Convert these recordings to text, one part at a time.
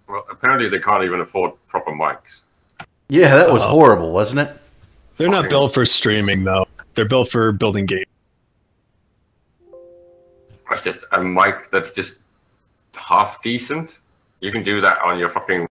Well, apparently they can't even afford proper mics. Yeah, that was horrible, wasn't it? They're not built for streaming, though. They're built for building games. It's just a mic that's just half decent. You can do that on your fucking...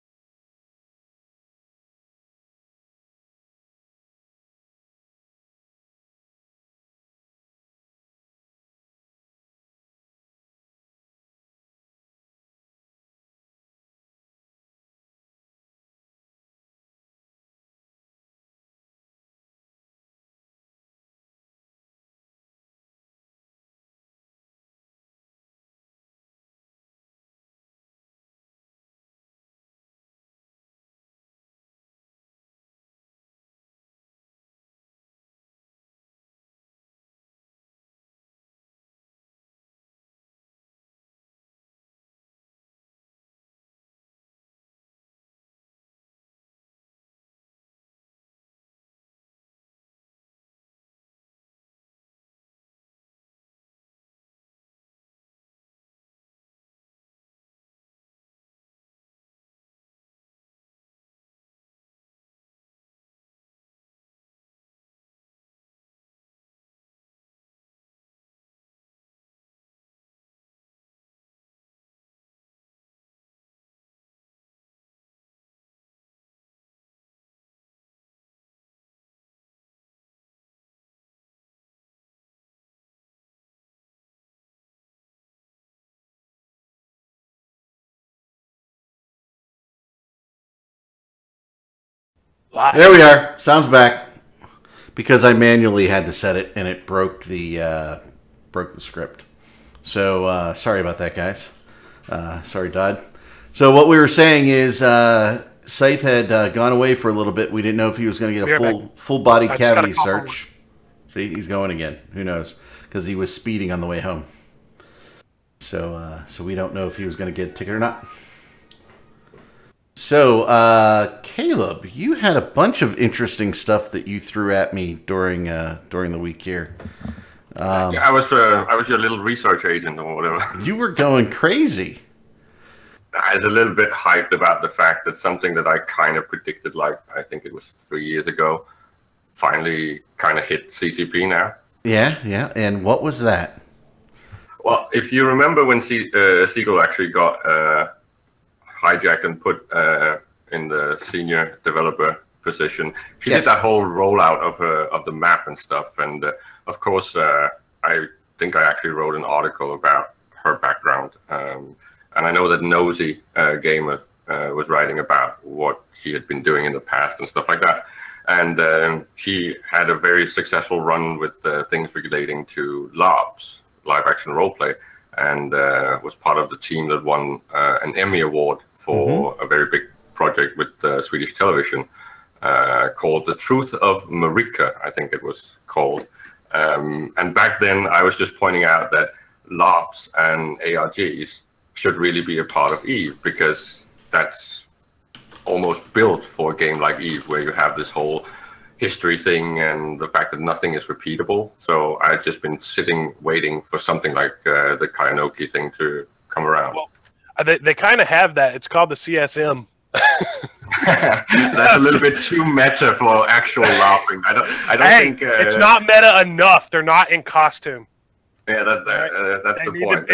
There we are. Sound's back. Because I manually had to set it, and it broke the script. So sorry about that, guys. Sorry, Dodd. So what we were saying is Scythe had gone away for a little bit. We didn't know if he was going to get a full body cavity search. See, he's going again. Who knows? Because he was speeding on the way home. So we don't know if he was going to get a ticket or not. So, Caleb, you had a bunch of interesting stuff that you threw at me during the week here. Yeah, I was your little research agent or whatever. You were going crazy. I was a little bit hyped about the fact that something that I kind of predicted, like I think it was 3 years ago, finally kind of hit CCP now. Yeah. And what was that? Well, if you remember when Seagull actually got hijacked and put in the senior developer position, she did that whole rollout of the map and stuff. And of course, I think I actually wrote an article about her background. And I know that Nosy Gamer was writing about what she had been doing in the past and stuff like that. And she had a very successful run with things relating to LARPs, live action roleplay, and was part of the team that won an Emmy Award for a very big project with Swedish television called The Truth of Marika, I think it was called. And back then, I was just pointing out that LARPs and ARGs should really be a part of EVE, because that's almost built for a game like EVE, where you have this whole history thing and the fact that nothing is repeatable. So I've just been sitting waiting for something like the Kayanoki thing to come around. Well, they kind of have that. It's called the CSM. That's a little bit too meta for actual LARPing. I don't think it's not meta enough. They're not in costume. Yeah, that's the point.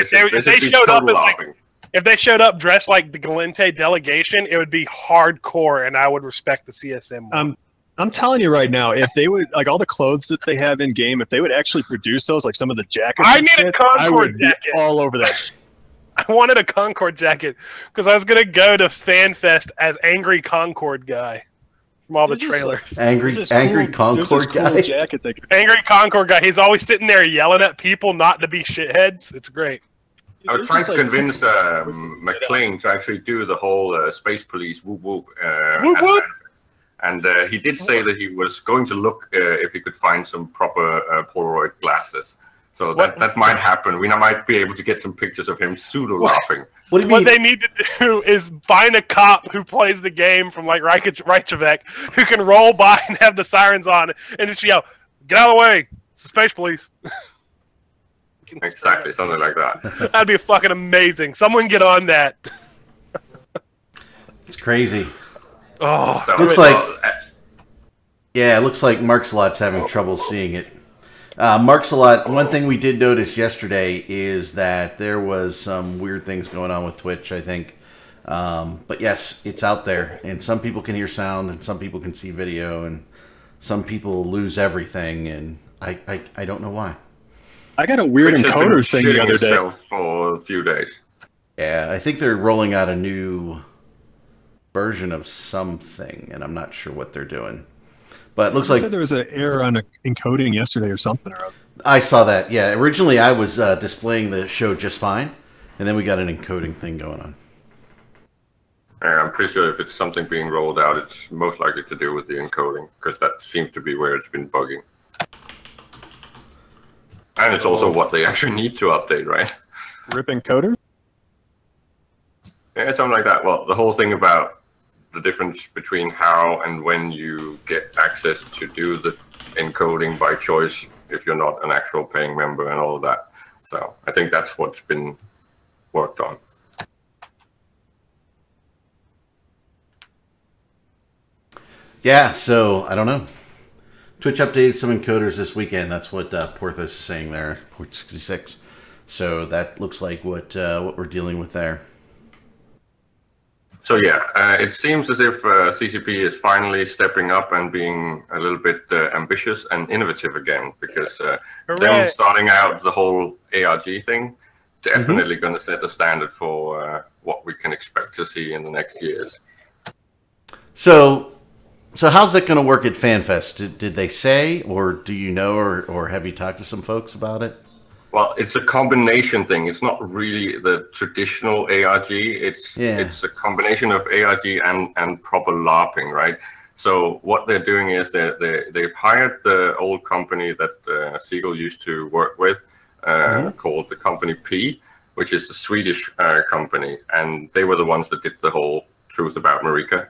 If they showed up dressed like the Galente delegation, it would be hardcore, and I would respect the CSM more. I'm telling you right now, if they would, like, all the clothes that they have in game, if they would actually produce those, like some of the jackets, I need a Concord jacket. All over that. I wanted a Concord jacket because I was gonna go to FanFest as Angry Concord guy from all the trailers. Angry Concord guy. Jacket Angry Concord guy. He's always sitting there yelling at people not to be shitheads. It's great. I was trying to convince McLean to actually do the whole Space Police whoop whoop. Whoop whoop. And he did say that he was going to look if he could find some proper Polaroid glasses. So that might happen. We might be able to get some pictures of him pseudo-laughing. What they need to do is find a cop who plays the game from like Reykjavik who can roll by and have the sirens on and just yell, "Get out of the way! It's the Space Police." Exactly, something like that. That'd be fucking amazing. Someone get on that. It's crazy. Oh, So, Looks like, yeah, it looks like Marksalot's having trouble seeing it. Marksalot, one thing we did notice yesterday is that there was some weird things going on with Twitch, I think. But yes, it's out there, and some people can hear sound, and some people can see video, and some people lose everything, and I don't know why. I got a weird Twitch has been encoders thing the shitting other day. itself for a few days. Yeah, I think they're rolling out a new version of something, and I'm not sure what they're doing. But it looks like said there was an error on encoding yesterday or something or other. I saw that. Yeah, originally I was displaying the show just fine, and then we got an encoding thing going on. I'm pretty sure if it's something being rolled out, it's most likely to do with the encoding, because that seems to be where it's been bugging. And it's also what they actually need to update, right? Rip encoder? Yeah, something like that. Well, the whole thing about the difference between how and when you get access to do the encoding by choice if you're not an actual paying member and all of that. So I think that's what's been worked on. Yeah, so I don't know. Twitch updated some encoders this weekend. That's what Porthos is saying there, port 66. So that looks like what we're dealing with there. So yeah, it seems as if CCP is finally stepping up and being a little bit ambitious and innovative again, because them starting out the whole ARG thing definitely going to set the standard for what we can expect to see in the next years. So how's that going to work at FanFest? Did they say, or do you know, or have you talked to some folks about it? Well, it's a combination thing. It's not really the traditional ARG. It's a combination of ARG and proper LARPing, right? So what they're doing is they've hired the old company that Seagull used to work with, called the Company P, which is a Swedish company, and they were the ones that did the whole Truth About Marika.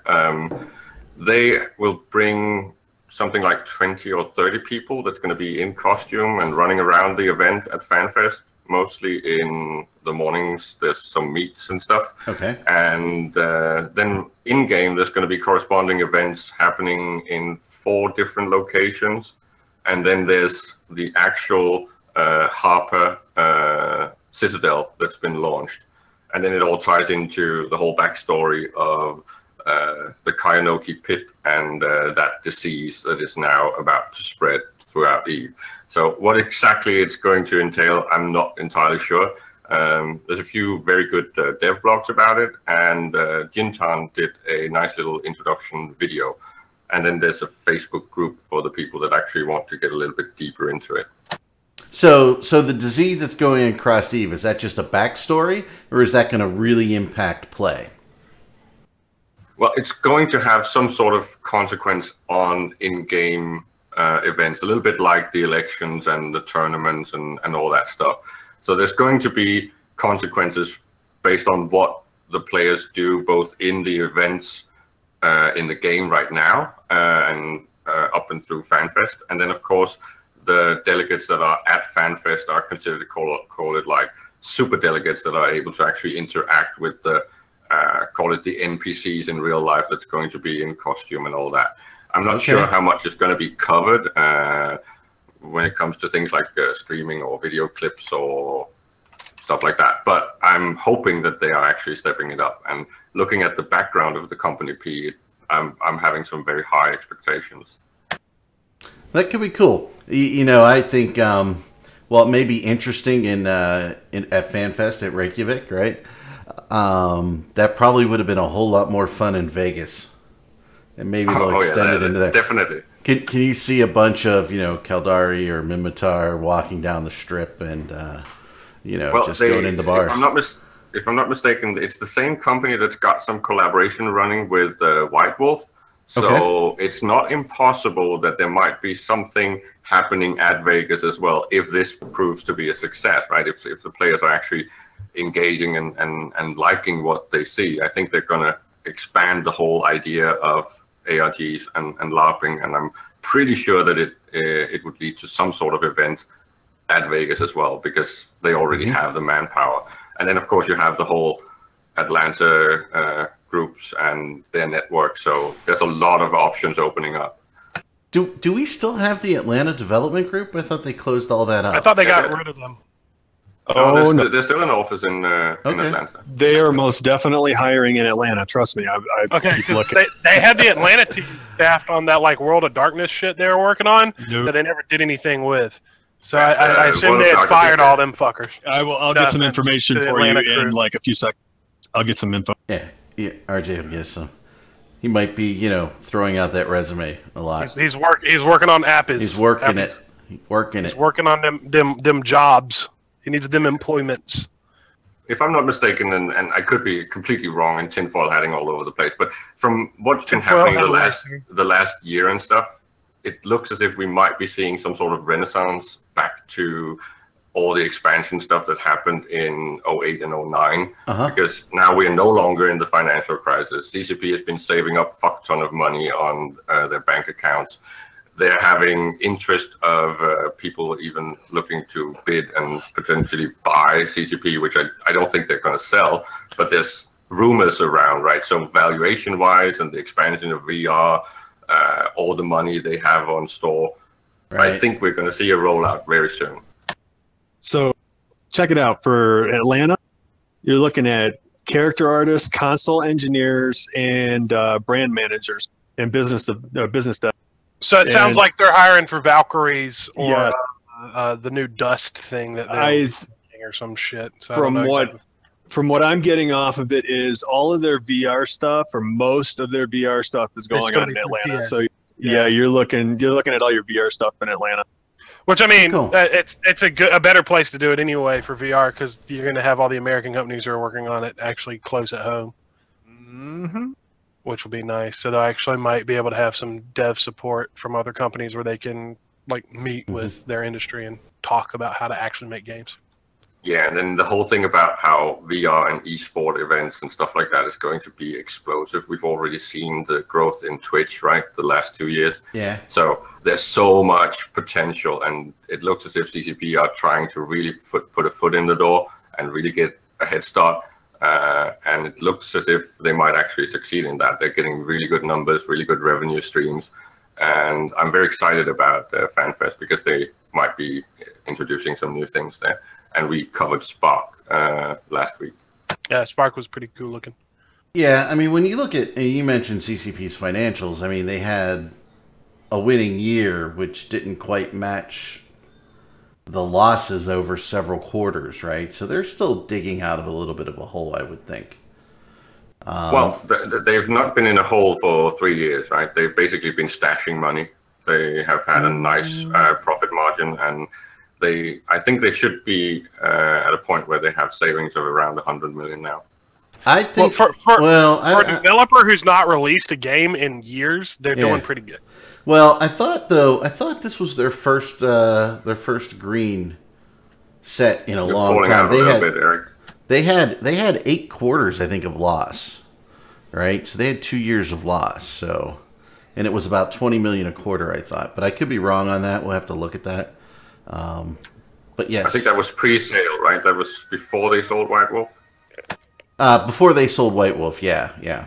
They will bring something like 20 or 30 people that's going to be in costume and running around the event at FanFest. Mostly in the mornings, there's some meets and stuff. Okay. And then in-game, there's going to be corresponding events happening in 4 different locations. And then there's the actual Harper Citadel that's been launched. And then it all ties into the whole backstory of the Kayanoki pit and that disease that is now about to spread throughout EVE. So what exactly it's going to entail, I'm not entirely sure. There's a few very good dev blogs about it, and Jintan did a nice little introduction video. And then there's a Facebook group for the people that actually want to get a little bit deeper into it. So the disease that's going across EVE, is that just a backstory, or is that going to really impact play? Well, it's going to have some sort of consequence on in-game events, a little bit like the elections and the tournaments and all that stuff. So there's going to be consequences based on what the players do, both in the events in the game right now and up and through FanFest. And then, of course, the delegates that are at FanFest are considered to call it like super delegates that are able to actually interact with the call it the NPCs in real life that's going to be in costume and all that. I'm not sure how much is going to be covered when it comes to things like streaming or video clips or stuff like that. But I'm hoping that they are actually stepping it up. And looking at the background of the Company P, I'm having some very high expectations. That could be cool. You know, I think, well, it may be interesting at FanFest at Reykjavik, right? That probably would have been a whole lot more fun in Vegas, and maybe they'll extend it into there. Definitely. Can you see a bunch of Kaldari or Minmatar walking down the strip and just going into bars? If I'm not mistaken, it's the same company that's got some collaboration running with White Wolf. So it's not impossible that there might be something happening at Vegas as well if this proves to be a success, right? If the players are actually engaging and liking what they see, I think they're going to expand the whole idea of ARGs and LARPing, and I'm pretty sure that it would lead to some sort of event at Vegas as well, because they already have the manpower. And then, of course, you have the whole Atlanta groups and their network. So there's a lot of options opening up. Do we still have the Atlanta Development Group? I thought they closed all that up. I thought they got rid of them. Oh, there's still an office in Atlanta. They are most definitely hiring in Atlanta. Trust me. I keep looking. They had the Atlanta team staffed on that like World of Darkness shit they were working on that they never did anything with. So I assume they had fired all them fuckers. I'll get some information for you in like a few seconds. I'll get some info. Yeah, RJ will get some. He might be, throwing out that resume a lot. He's working on apps. He's working it. He's working on them jobs. He needs them employments. If I'm not mistaken, and I could be completely wrong and tinfoil hatting all over the place, but from what's been happening the last year and stuff, it looks as if we might be seeing some sort of renaissance back to all the expansion stuff that happened in 08 and 09, because now we are no longer in the financial crisis. CCP has been saving up fuck ton of money on their bank accounts. They're having interest of people even looking to bid and potentially buy CCP, which I don't think they're going to sell, but there's rumors around, right? So valuation-wise and the expansion of VR, all the money they have on store, right. I think we're going to see a rollout very soon. So check it out. For Atlanta, you're looking at character artists, console engineers, and brand managers and business stuff. So it sounds like they're hiring for Valkyries or the new Dust thing that they're or some shit. So from what I'm getting off of it is all of their VR stuff, or most of their VR stuff, is going on in Atlanta. So you're looking at all your VR stuff in Atlanta. Which, I mean, it's a better place to do it anyway for VR, because you're going to have all the American companies who are working on it actually close at home. Mm-hmm. Which will be nice. So they actually might be able to have some dev support from other companies where they can like meet with their industry and talk about how to actually make games. Yeah, and then the whole thing about how VR and esport events and stuff like that is going to be explosive. We've already seen the growth in Twitch, right, the last 2 years. Yeah. So there's so much potential, and it looks as if CCP are trying to really put a foot in the door and really get a head start. And it looks as if they might actually succeed in that. They're getting really good numbers, really good revenue streams. And I'm very excited about FanFest because they might be introducing some new things there. And we covered Spark last week. Yeah, Spark was pretty cool looking. Yeah, I mean, when you look at, you mentioned CCP's financials, I mean, they had a winning year, which didn't quite match the losses over several quarters, right? So they're still digging out of a little bit of a hole, I would think. Well, they've not been in a hole for 3 years, right? They've basically been stashing money. They have had a nice profit margin, and I think they should be at a point where they have savings of around 100 million now. I think for a developer who's not released a game in years, they're doing pretty good. Well, I thought this was their first green set in a long time. They had 8 quarters, I think, of loss, right? So they had 2 years of loss. So, and it was about 20 million a quarter, I thought, but I could be wrong on that. We'll have to look at that. But yes, I think that was pre-sale, right? That was before they sold White Wolf. Before they sold White Wolf, yeah.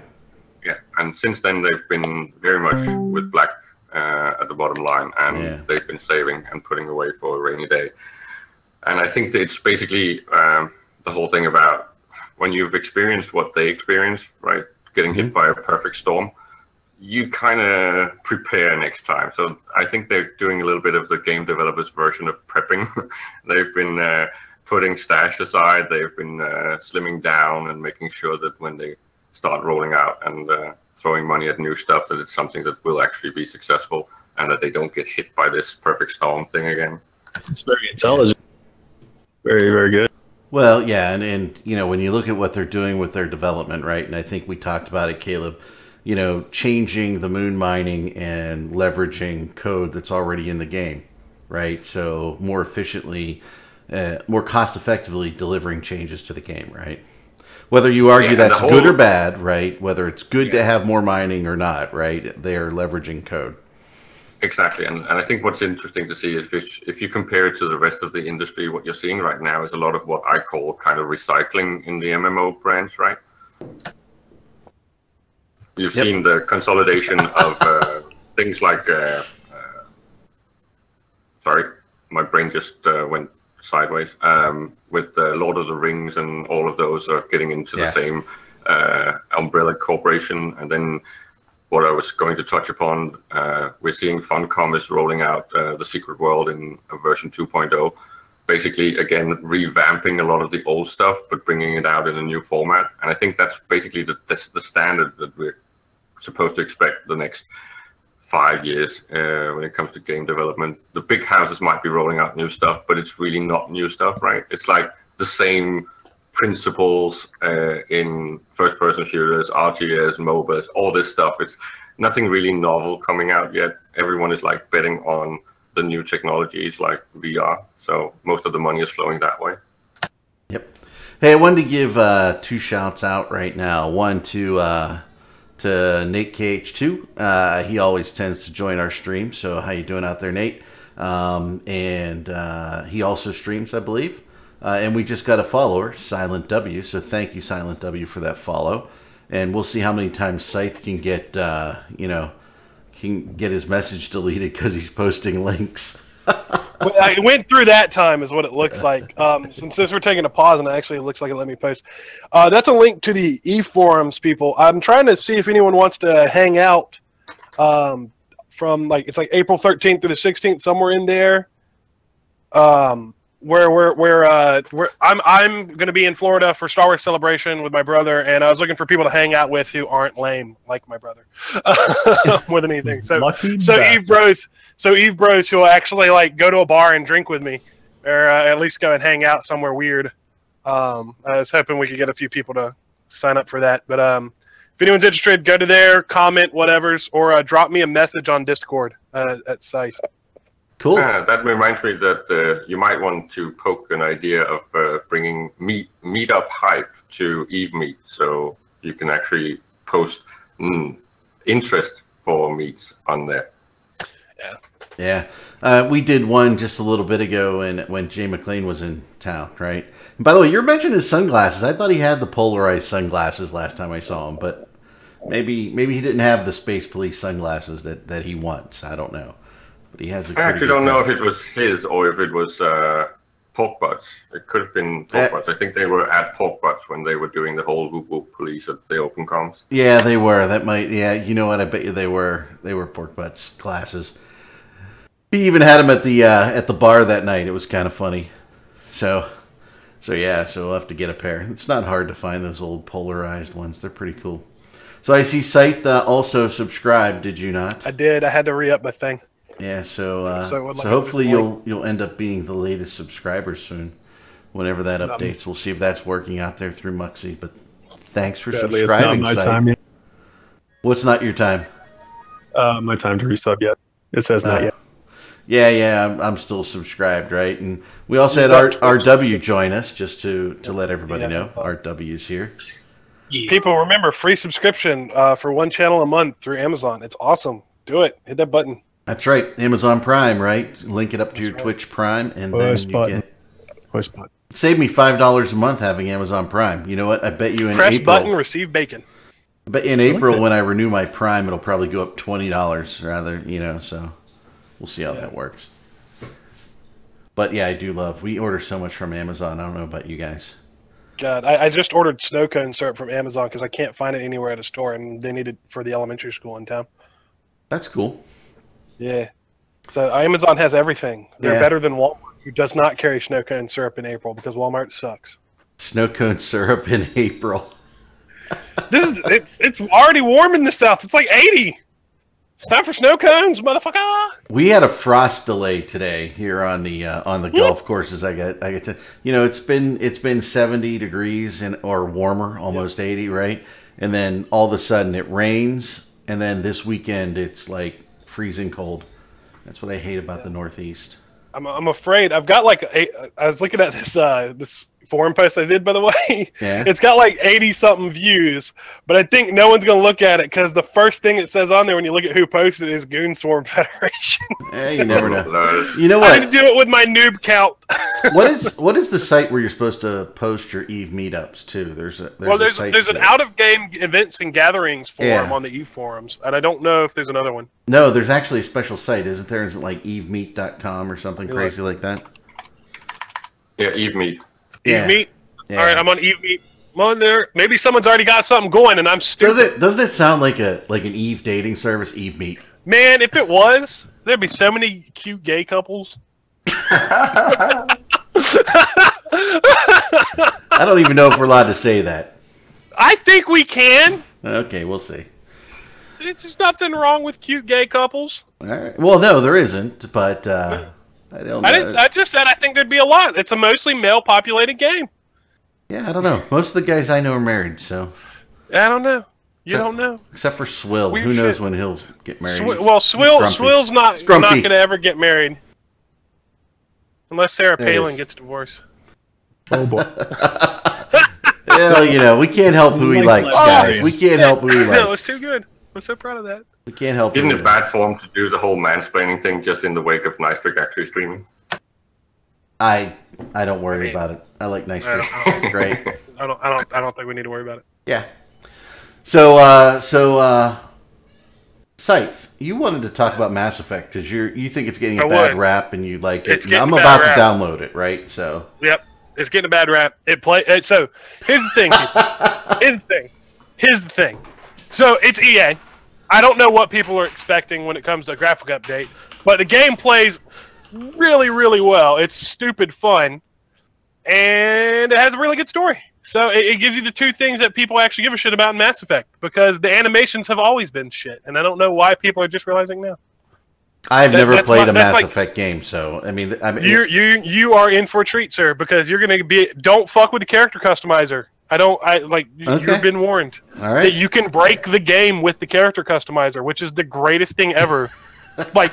And since then they've been very much with black at the bottom line, and they've been saving and putting away for a rainy day. And I think that it's basically the whole thing about when you've experienced what they experienced, right? Getting hit by a perfect storm, you kind of prepare next time. So I think they're doing a little bit of the game developers' version of prepping. They've been putting stash aside. They've been slimming down and making sure that when they start rolling out and throwing money at new stuff, that it's something that will actually be successful and that they don't get hit by this perfect storm thing again. It's very intelligent. Very, very good. Well, yeah, and you know, when you look at what they're doing with their development, right, and I think we talked about it, Caleb, you know, changing the moon mining and leveraging code that's already in the game, right? So more efficiently, more cost-effectively delivering changes to the game, right? Whether you argue that's good or bad, right? Whether it's good to have more mining or not, right? They're leveraging code. Exactly, and I think what's interesting to see is if you compare it to the rest of the industry, what you're seeing right now is a lot of what I call kind of recycling in the MMO branch, right? You've seen the consolidation of things like. Sorry, my brain just went sideways. With the Lord of the Rings and all of those are getting into the same umbrella corporation. And then what I was going to touch upon, we're seeing Funcom is rolling out the Secret World in version 2.0. Basically, again, revamping a lot of the old stuff, but bringing it out in a new format. And I think that's basically the standard that we're supposed to expect the next 5 years when it comes to game development. The big houses might be rolling out new stuff, but it's really not new stuff, right? It's like the same principles in first-person shooters, RTS, MOBAs, all this stuff. It's nothing really novel coming out yet. Everyone is like betting on the new technologies like VR. So most of the money is flowing that way. Yep. Hey, I wanted to give 2 shouts out right now. One to Nate KH2. He always tends to join our stream. So how you doing out there, Nate? And he also streams, I believe. And we just got a follower, Silent W. So thank you, Silent W, for that follow. And we'll see how many times Scythe can get, can get his message deleted because he's posting links. I went through that time, is what it looks like. Since we're taking a pause, and actually it looks like it let me post. That's a link to the eForums, people. I'm trying to see if anyone wants to hang out from it's like April 13th through the 16th, somewhere in there. Where I'm going to be in Florida for Star Wars Celebration with my brother, and I was looking for people to hang out with who aren't lame like my brother, more than anything. So Eve Bros who will actually like go to a bar and drink with me, or at least go and hang out somewhere weird. I was hoping we could get a few people to sign up for that. But if anyone's interested, go to there, comment whatever's, or drop me a message on Discord at Scythe. Cool. That reminds me that you might want to poke an idea of bringing meetup hype to Eve Meet, so you can actually post interest for meets on there. Yeah. We did one just a little bit ago when Jay McLean was in town, right? And by the way, you're mentioning his sunglasses. I thought he had the polarized sunglasses last time I saw him, but maybe he didn't have the Space Police sunglasses that he wants. I don't know. But he has. I actually don't know if it was his or if it was Pork Butts. It could have been Pork Butts. I think they were at Pork Butts when they were doing the whole Whoop Whoop Police at the open comms. Yeah, they were. That might. Yeah, you know what? I bet you they were. They were Pork Butts glasses. He even had them at the bar that night. It was kind of funny. So yeah. So we'll have to get a pair. It's not hard to find those old polarized ones. They're pretty cool. So I see Scythe also subscribed. Did you not? I did. I had to re-up my thing. Yeah, so hopefully you'll end up being the latest subscriber soon, whenever that updates. We'll see if that's working out there through Muxy. But thanks for subscribing. It's not my time yet. What's not your time? My time to resub yet. It says not yet. Yeah, I'm still subscribed, right? And we also had RW join us, just to let everybody know. RW's here. Yeah. People, remember, free subscription for one channel a month through Amazon. It's awesome. Do it. Hit that button. That's right. Amazon Prime, right? Link it up to your Twitch Prime, and then you get... Push button. Save me $5 a month having Amazon Prime. You know what? I bet you in Press April... button, receive bacon. I bet in April when I renew my Prime, it'll probably go up $20 rather, so we'll see how that works. But yeah, I do love... We order so much from Amazon. I don't know about you guys. God, I just ordered snow cone syrup from Amazon because I can't find it anywhere at a store, and they need it for the elementary school in town. That's cool. Yeah. So Amazon has everything. They're better than Walmart, who does not carry snow cone syrup in April because Walmart sucks. Snow cone syrup in April. It's already warm in the South. It's like 80. It's time for snow cones, motherfucker. We had a frost delay today here on the golf courses. I get to, it's been 70 degrees or warmer, almost 80, right? And then all of a sudden it rains, and then this weekend it's like freezing cold. That's what I hate about the Northeast. I'm afraid. I've got I was looking at this forum post I did, by the way. Yeah. It's got like 80-something views, but I think no one's going to look at it because the first thing it says on there when you look at who posted it is Goon Swarm Federation. You never know. You know what? I didn't do it with my noob count. What is the site where you're supposed to post your EVE meetups to? There's an out-of-game events and gatherings forum on the EVE forums, and I don't know if there's another one. No, there's actually a special site, isn't there? Is it like evemeet.com or something crazy like that? Yeah, EveMeet. EveMeet? Yeah. All right, I'm on EveMeet. I'm on there. Maybe someone's already got something going, and I'm stupid. Doesn't it sound like an EVE dating service, EveMeet? Man, if it was, there'd be so many cute gay couples. I don't even know if we're allowed to say that. I think we can. Okay, we'll see. There's nothing wrong with cute gay couples. All right. Well, no, there isn't, but I don't know. I just said I think there'd be a lot. It's a mostly male-populated game. Yeah, I don't know. Most of the guys I know are married, so. I don't know. You don't know. Except for Swill. Weird Who knows when he'll get married? Swill's not going to ever get married. Unless Sarah Palin gets divorced. Oh, boy. Well, you know, we can't help who he likes, guys. We can't help who he likes. No, it's too good. I'm so proud of that. We can't help. Isn't it bad form to do the whole mansplaining thing just in the wake of Nicetrick actually streaming? I don't worry about it. I like Nicetrick. It's great. I don't think we need to worry about it. Yeah. So Scythe, you wanted to talk about Mass Effect because you think it's getting a bad rap and you like it. I'm about to download it, right? So. Yep, it's getting a bad rap. So here's the thing. Here's the thing. So it's EA. I don't know what people are expecting when it comes to a graphic update, but the game plays really, really well. It's stupid fun, and it has a really good story. So it gives you the two things that people actually give a shit about in Mass Effect, because the animations have always been shit, and I don't know why people are just realizing now. I've never played a Mass Effect game, so I mean you are in for a treat, sir, because you're going to be. Don't fuck with the character customizer. You've been warned. All right. That you can break the game with the character customizer, which is the greatest thing ever. It's like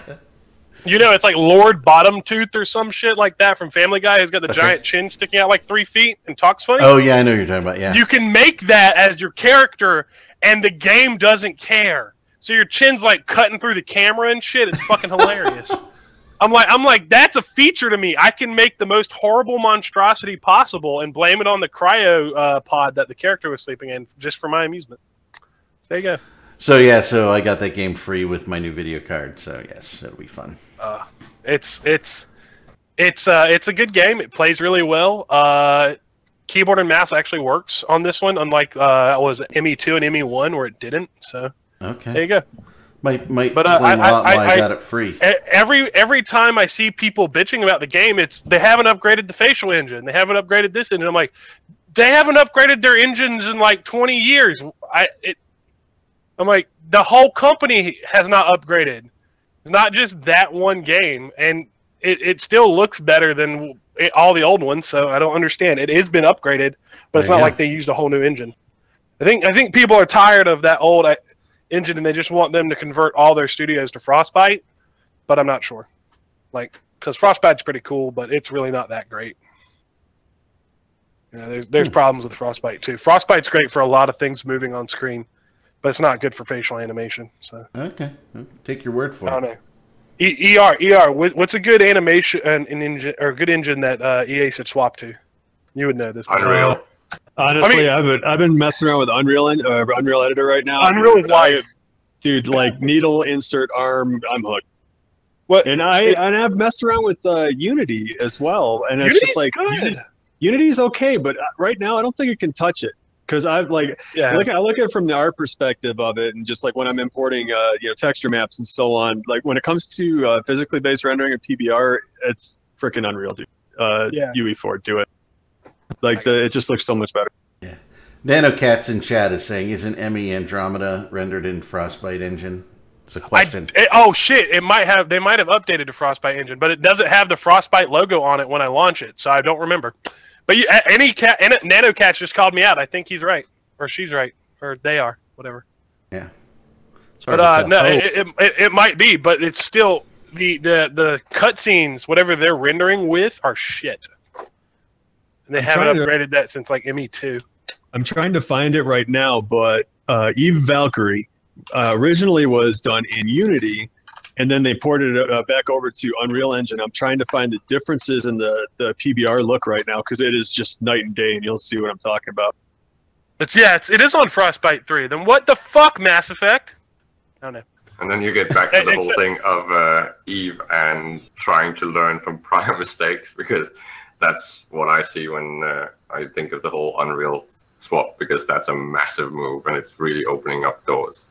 Lord Bottomtooth or some shit like that from Family Guy, who's got the giant chin sticking out like 3 feet and talks funny. Oh, yeah, I know what you're talking about, yeah. You can make that as your character, and the game doesn't care. So your chin's like cutting through the camera and shit. It's fucking hilarious. I'm like, that's a feature to me. I can make the most horrible monstrosity possible and blame it on the cryo pod that the character was sleeping in just for my amusement. So there you go. So I got that game free with my new video card. So yes, it'll be fun. It's a good game. It plays really well. Keyboard and mouse actually works on this one, unlike was ME2 and ME1 where it didn't. So okay, there you go. Might explain a lot why I got it free. Every time I see people bitching about the game, it's they haven't upgraded the facial engine. They haven't upgraded this engine. I'm like, they haven't upgraded their engines in like 20 years. I'm like, the whole company has not upgraded. It's not just that one game, and it still looks better than all the old ones. So I don't understand. It has been upgraded, but it's not like they used a whole new engine. I think people are tired of that old engine, and they just want them to convert all their studios to Frostbite, but I'm not sure. Because Frostbite's pretty cool, but it's really not that great. There's problems with Frostbite too. Frostbite's great for a lot of things moving on screen, but it's not good for facial animation. So okay, take your word for it. I don't know. ER. What's a good animation engine or good engine that EA should swap to? You would know this. Unreal. Honestly, I've been messing around with Unreal Editor right now. Unreal is live, dude. Like needle insert arm, I'm hooked. What? And I've messed around with Unity as well, and it's just like Unity's okay, but right now I don't think it can touch it because I look at it from the art perspective of it, and just like when I'm importing texture maps and so on. Like when it comes to physically based rendering of PBR, it's freaking unreal, dude. UE4, do it. It just looks so much better. Yeah. NanoCats in chat is saying, isn't ME Andromeda rendered in Frostbite engine? It's a question. They might have updated the Frostbite engine, but it doesn't have the Frostbite logo on it when I launch it, so I don't remember. But NanoCats just called me out. I think he's right, or she's right, or they are, whatever. Yeah. But no, it might be, but it's still the cutscenes, whatever they're rendering with, are shit. And they haven't upgraded that since like ME2. I'm trying to find it right now, but Eve Valkyrie originally was done in Unity, and then they ported it back over to Unreal Engine. I'm trying to find the differences in the PBR look right now, because it is just night and day, and you'll see what I'm talking about. It is on Frostbite 3. Then what the fuck, Mass Effect? I don't know. And then you get back to the whole thing of Eve and trying to learn from prior mistakes, because that's what I see when I think of the whole Unreal swap, because that's a massive move and it's really opening up doors.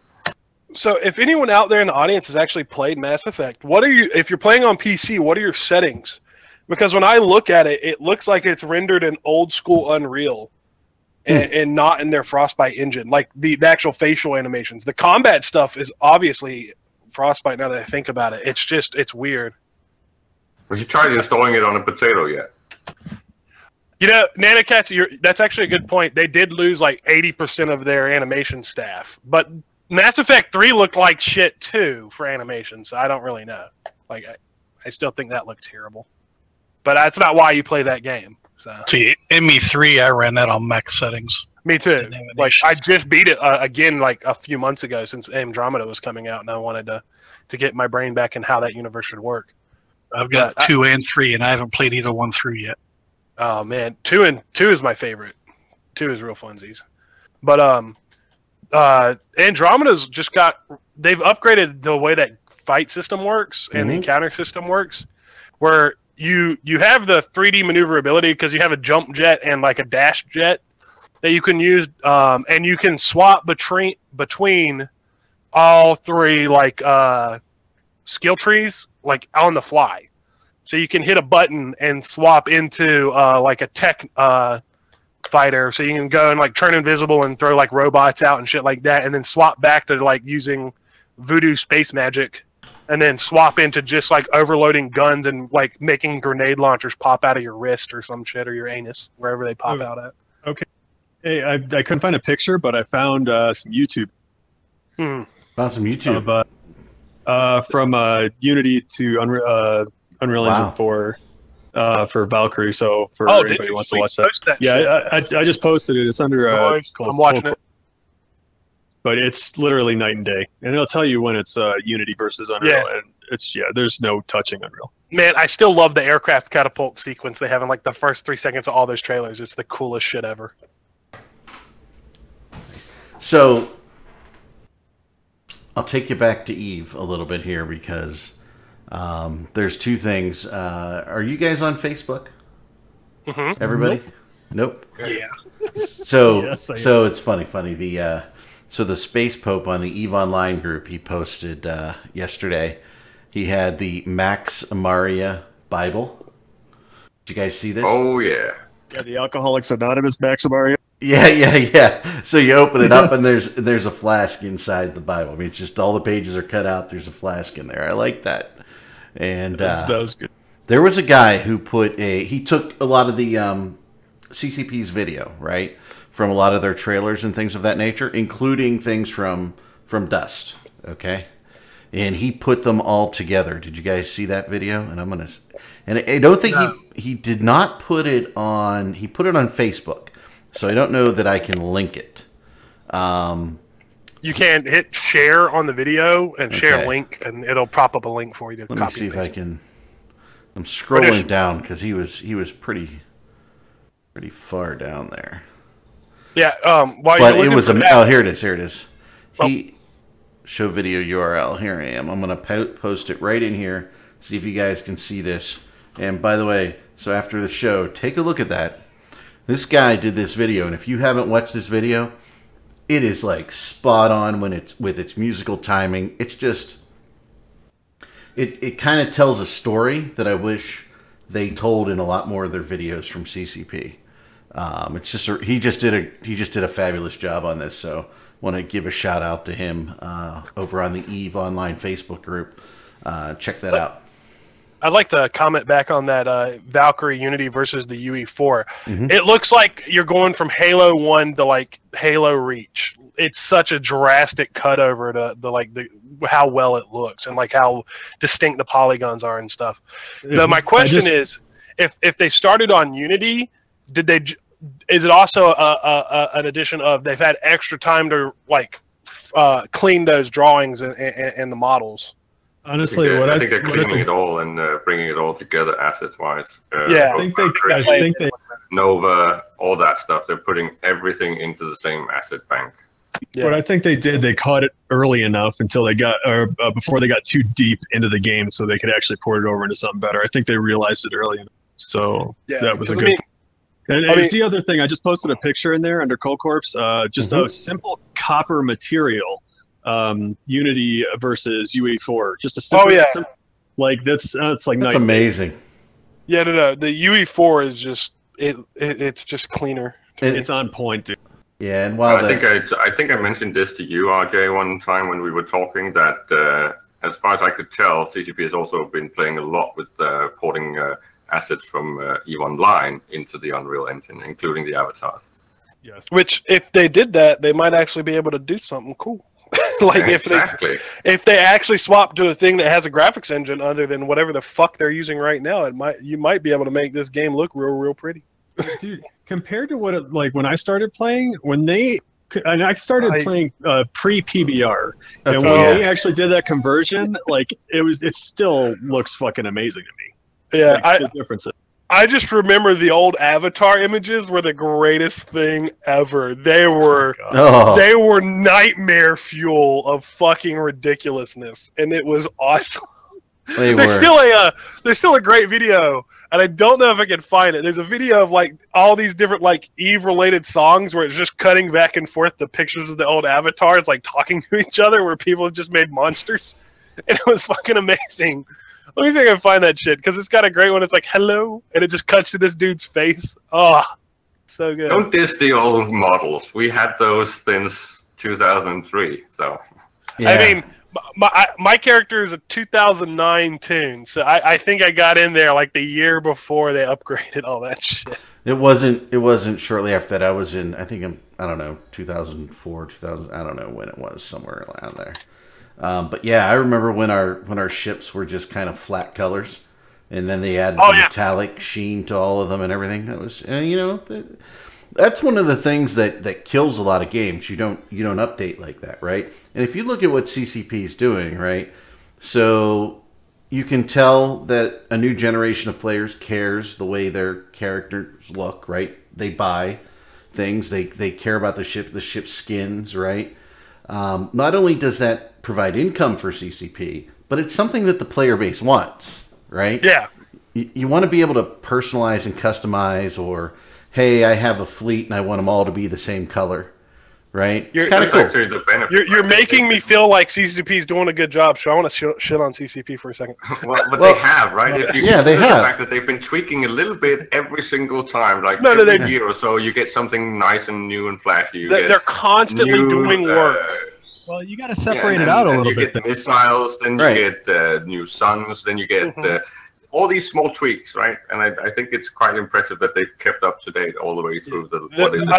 So if anyone out there in the audience has actually played Mass Effect, if you're playing on PC, what are your settings? Because when I look at it, it looks like it's rendered in old school Unreal and not in their Frostbite engine, like the actual facial animations. The combat stuff is obviously Frostbite now that I think about it. It's weird. Have you tried installing it on a potato yet? You know, Nanocats, that's actually a good point. They did lose like 80% of their animation staff, but Mass Effect 3 looked like shit too for animation, so I don't really know. Like, I still think that looked terrible. But that's not why you play that game. So. See, ME3, I ran that on max settings. Me too. Like, I just beat it again like a few months ago since Andromeda was coming out, and I wanted to get my brain back in how that universe should work. I've got 2 and 3, and I haven't played either one through yet. Oh man, 2 is my favorite. 2 is real funsies. But Andromeda's they've upgraded the way that fight system works and the encounter system works, where you have the 3D maneuverability because you have a jump jet and like a dash jet that you can use, and you can swap between all 3 like skill trees like on the fly. So you can hit a button and swap into like a tech fighter, so you can go and like turn invisible and throw like robots out and shit like that, and then swap back to like using voodoo space magic, and then swap into just like overloading guns and like making grenade launchers pop out of your wrist or some shit, or your anus, wherever they pop out at. Okay. Hey, I couldn't find a picture, but I found some YouTube. Found some YouTube from Unity to Unreal Engine for Valkyrie. So for anybody who wants to watch that, I just posted it. It's under. I'm watching it. But it's literally night and day, and it'll tell you when it's Unity versus Unreal, and there's no touching Unreal. Man, I still love the aircraft catapult sequence they have in like the first 3 seconds of all those trailers. It's the coolest shit ever. So I'll take you back to Eve a little bit here, because there's 2 things. Are you guys on Facebook? Everybody? Nope. Yeah. So so it's funny. So the Space Pope on the EVE Online group, he posted yesterday, he had the Max Amaria Bible. Did you guys see this? Oh, yeah. Yeah, the Alcoholics Anonymous Max Amaria. Yeah. So you open it up and there's a flask inside the Bible. I mean, it's just all the pages are cut out. There's a flask in there. I like that. And that was good. There was a guy who he took a lot of the CCP's video, right? From a lot of their trailers and things of that nature, including things from Dust, okay? And he put them all together. Did you guys see that video? And I don't think he did not put it on. He put it on Facebook, so I don't know that I can link it. You can hit share on the video and share link, and it'll prop up a link for you to copy. Let me see if I can. I'm scrolling down because he was pretty far down there. Yeah. But it was here it is. Show video URL. Here I am. I'm gonna post it right in here. See if you guys can see this. And by the way, so after the show, take a look at that. This guy did this video, and if you haven't watched this video, it is like spot on with its musical timing. It's just it kind of tells a story that I wish they told in a lot more of their videos from CCP. It's just he just did a fabulous job on this. So want to give a shout out to him over on the EVE Online Facebook group. Check that out. I'd like to comment back on that Valkyrie Unity versus the UE4. It looks like you're going from Halo 1 to like Halo Reach. It's such a drastic cut over to how well it looks and like how distinct the polygons are and stuff. My question is, if they started on Unity, Is it also an addition of they've had extra time to like clean those drawings and the models? Honestly, I think they're cleaning it all and bringing it all together assets-wise. I think they Nova, all that stuff. They're putting everything into the same asset bank. Yeah. What I think they did, they caught it early enough until they got, or before they got too deep into the game, so they could actually port it over into something better. I think they realized it early enough, so that was a good. And it's the other thing. I just posted a picture in there under Cold Corpse, just a simple copper material, Unity versus UE4. Just a simple, like that's like that's amazing. Yeah, no, the UE4 is just it's just cleaner. It's on point, dude. Yeah, and while I think I mentioned this to you, RJ, one time when we were talking that as far as I could tell, CCP has also been playing a lot with porting assets from EVE Online into the Unreal Engine, including the avatars. Yes. Which, if they did that, they might actually be able to do something cool. Like if they actually swap to a thing that has a graphics engine other than whatever the fuck they're using right now, you might be able to make this game look real pretty. Dude, compared to what it, like when I started playing, I started playing pre-PBR, and when we actually did that conversion, like it still looks fucking amazing to me. Yeah, like, the differences. I just remember the old Avatar images were the greatest thing ever. They were they were nightmare fuel of fucking ridiculousness, and it was awesome. There's still a great video, and I don't know if I can find it. There's a video of like all these different like Eve related songs where it's just cutting back and forth the pictures of the old avatars like talking to each other, where people have just made monsters, and it was fucking amazing. Let me see if I can find that shit, because it's got a great one. It's like, hello, and it just cuts to this dude's face. Oh, so good. Don't diss the old models. We had those since 2003, so. Yeah. I mean, my character is a 2009 tune, so I think I got in there like the year before they upgraded all that shit. It wasn't shortly after that. I was in, I don't know, 2004, 2000, I don't know when it was, somewhere around there. But yeah, I remember when our ships were just kind of flat colors, and then they added the metallic sheen to all of them and everything. That was, that's one of the things that kills a lot of games. You don't update like that, right? And if you look at what CCP is doing, right, so you can tell that a new generation of players cares the way their characters look, right? They buy things, they care about the ship skins, right? Not only does that provide income for CCP, but it's something that the player base wants, right? Yeah. You want to be able to personalize and customize, or, hey, I have a fleet and I want them all to be the same color, right? It's kind of cool. You're making me feel like CCP is doing a good job, so I want to shit on CCP for a second. Well, they have, right? If you they have. The fact that they've been tweaking a little bit every single time, like every year or so, you get something nice and new and flashy. They're constantly doing work. Well, you got to separate it out a little bit. You get the missiles, then you get the new suns, then you get all these small tweaks, right? And I think it's quite impressive that they've kept up to date all the way through the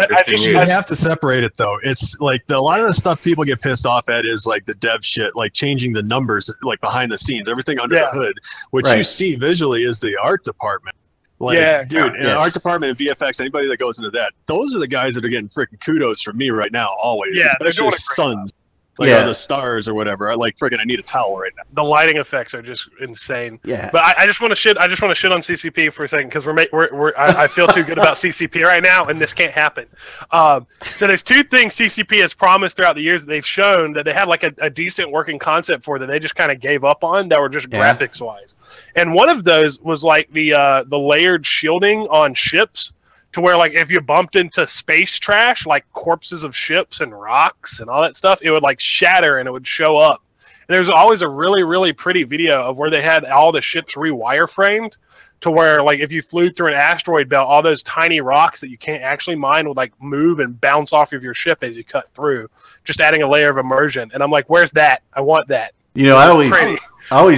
15 years. You have to separate it, though. It's like a lot of the stuff people get pissed off at is like the dev shit, like changing the numbers, like behind the scenes, everything under the hood. What you see visually is the art department. Like, dude, in the art department and VFX, anybody that goes into that, those are the guys that are getting freaking kudos from me right now, always. Yeah, especially Suns. Like the stars or whatever. I need a towel right now. The lighting effects are just insane. Yeah. But I just want to shit. I just want to shit on CCP for a second, because I feel too good about CCP right now, and this can't happen. So there's two things CCP has promised throughout the years that they've shown that they had like a decent working concept for, that they just kind of gave up on, that were just graphics wise. And one of those was like the layered shielding on ships, to where, like, if you bumped into space trash, like corpses of ships and rocks and all that stuff, it would, like, shatter and it would show up. And there's always a really, really pretty video of where they had all the ships re-wireframed, to where, like, if you flew through an asteroid belt, all those tiny rocks that you can't actually mine would, like, move and bounce off of your ship as you cut through, just adding a layer of immersion. And I'm like, where's that? I want that. You know, I always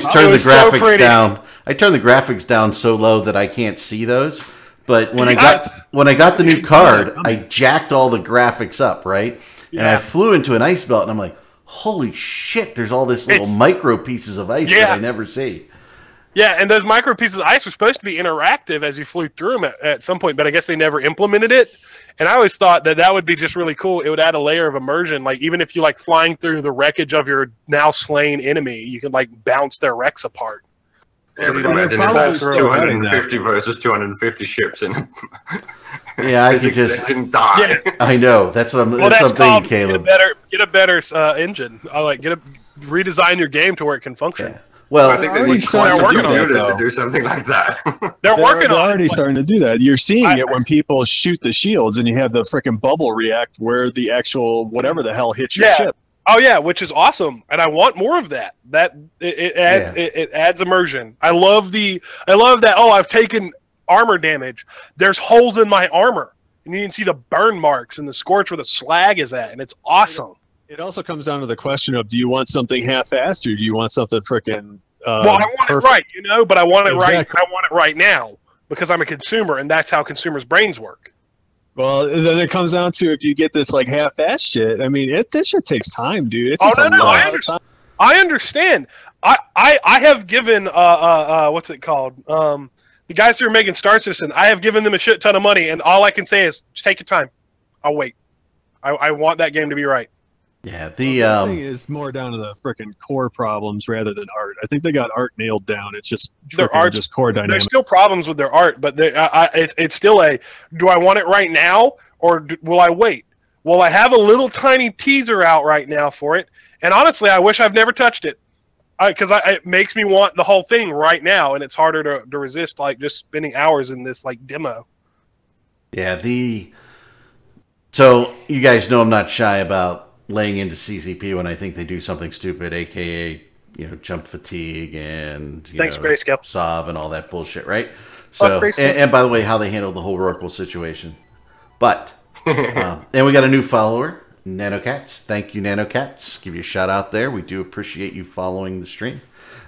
turn the graphics down. I turn the graphics down so low that I can't see those. But when I got the new card, I jacked all the graphics up, right? Yeah. And I flew into an ice belt, and I'm like, holy shit, there's all this little micro pieces of ice that I never see. Yeah, and those micro pieces of ice were supposed to be interactive as you flew through them at some point, but I guess they never implemented it. And I always thought that would be just really cool. It would add a layer of immersion. Like, even if you like flying through the wreckage of your now slain enemy, you can like bounce their wrecks apart. Yeah, but imagine if that's 250 versus 250 ships in. Yeah, I could just die. Yeah. I know. That's what I'm. Well, that's thinking, Caleb. Get a better engine. I like redesign your game to where it can function. Yeah. Well, I think they need quantum computers to do something like that. They're already starting to do that. You're seeing it when people shoot the shields, and you have the freaking bubble react where the actual whatever the hell hits your ship. Oh yeah, which is awesome, and I want more of that. It adds immersion. I love that. Oh, I've taken armor damage. There's holes in my armor, and you can see the burn marks and the scorch where the slag is at, and it's awesome. It also comes down to the question of: do you want something half-assed, or do you want something freaking? Well, I want it right, but I want it right. I want it right now because I'm a consumer, and that's how consumers' brains work. Well, then it comes down to if you get this like half-ass shit. I mean, this shit takes time, dude. It takes a lot of time. I understand. I have given what's it called? The guys who are making Star Citizen. I have given them a shit ton of money, and all I can say is just take your time. I'll wait. I want that game to be right. Yeah, the thing is more down to the freaking core problems rather than art. I think they got art nailed down. It's just just core dynamics. There's still problems with their art, but it's still do I want it right now or will I wait? Well, I have a little tiny teaser out right now for it, and honestly, I wish I've never touched it because it makes me want the whole thing right now, and it's harder to resist like just spending hours in this like demo. Yeah, so you guys know I'm not shy about laying into CCP when I think they do something stupid, aka jump fatigue and SOV and all that bullshit, right? So and by the way, how they handled the whole Rorqual situation. But and we got a new follower, NanoCats. Thank you, NanoCats. Give you a shout out there. We do appreciate you following the stream.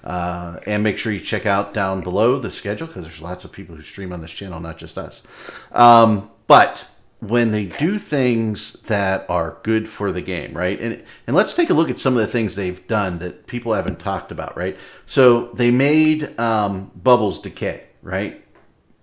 And make sure you check out down below the schedule because there's lots of people who stream on this channel, not just us. But when they do things that are good for the game, right? And let's take a look at some of the things they've done that people haven't talked about, right? So they made bubbles decay, right?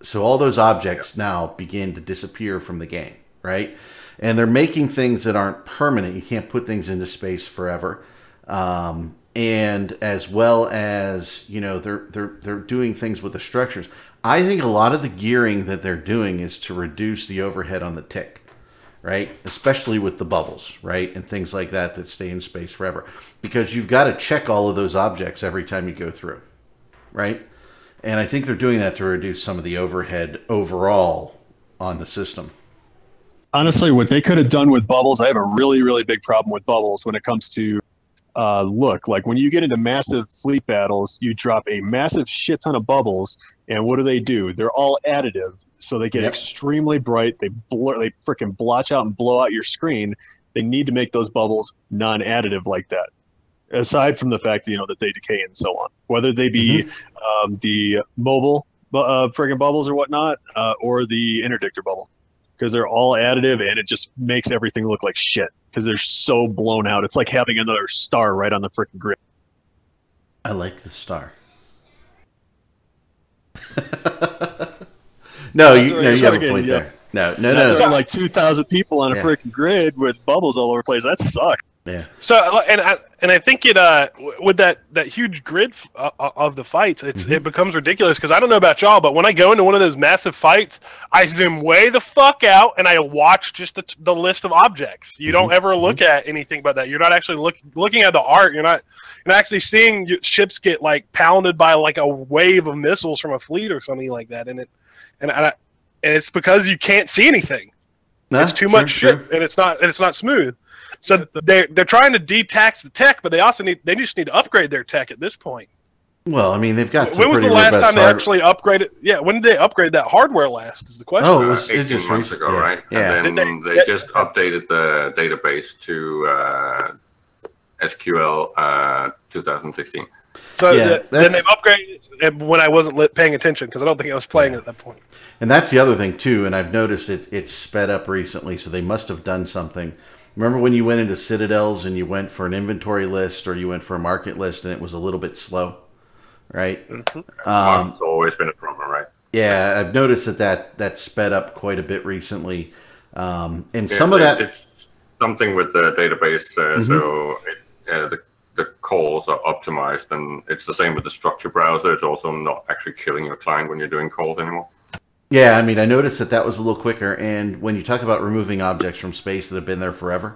So all those objects now begin to disappear from the game, right? And they're making things that aren't permanent. You can't put things into space forever. And as well as, they're doing things with the structures. I think a lot of the gearing that they're doing is to reduce the overhead on the tick, right? Especially with the bubbles, right? And things like that stay in space forever. Because you've got to check all of those objects every time you go through, right? And I think they're doing that to reduce some of the overhead overall on the system. Honestly, what they could have done with bubbles, I have a really, really big problem with bubbles when it comes to look. Like when you get into massive fleet battles, you drop a massive shit ton of bubbles, and what do? They're all additive, so they get extremely bright. They freaking blotch out and blow out your screen. They need to make those bubbles non-additive like that. Aside from the fact that they decay and so on, whether they be the mobile friggin' bubbles or whatnot, or the interdictor bubble, because they're all additive and it just makes everything look like shit because they're so blown out. It's like having another star right on the frickin' grid. I like the star. No, you have a point there. No. Like 2,000 people on a freaking grid with bubbles all over the place. That sucks. Yeah. So and I think it with that huge grid of the fights, it becomes ridiculous because I don't know about y'all, but when I go into one of those massive fights, I zoom way the fuck out and I watch just the list of objects. You don't ever look at anything but that. You're not actually looking at the art. You're not actually seeing ships get like pounded by like a wave of missiles from a fleet or something like that. And it's because you can't see anything. It's too much shit, and it's not smooth. So they're trying to detax the tech, but they just need to upgrade their tech at this point. Well, I mean, they've got. When was the last time they actually upgraded? Yeah, when did they upgrade that hardware last? Is the question. Oh, it was 18 months ago, right? Yeah. And then they just updated the database to SQL 2016. So then they've upgraded when I wasn't paying attention because I don't think I was playing at that point. And that's the other thing too. And I've noticed it's sped up recently, so they must have done something. Remember when you went into Citadels and you went for an inventory list or you went for a market list and it was a little bit slow? right? It's always been a problem, right? Yeah, I've noticed that sped up quite a bit recently, and some of that it's something with the database. So the calls are optimized, and it's the same with the structure browser. It's also not actually killing your client when you're doing calls anymore. Yeah, I mean, I noticed that was a little quicker. And when you talk about removing objects from space that have been there forever,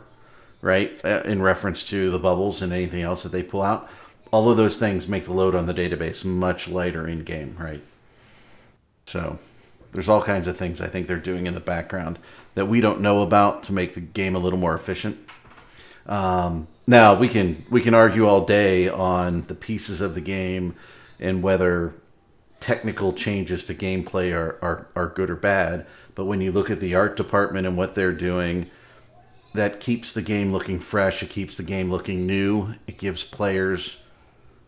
right, in reference to the bubbles and anything else that they pull out, all of those things make the load on the database much lighter in game, right? So there's all kinds of things I think they're doing in the background that we don't know about to make the game a little more efficient. Now we can argue all day on the pieces of the game and whether technical changes to gameplay are good or bad, but when you look at the art department and what they're doing, that keeps the game looking fresh. It keeps the game looking new. It gives players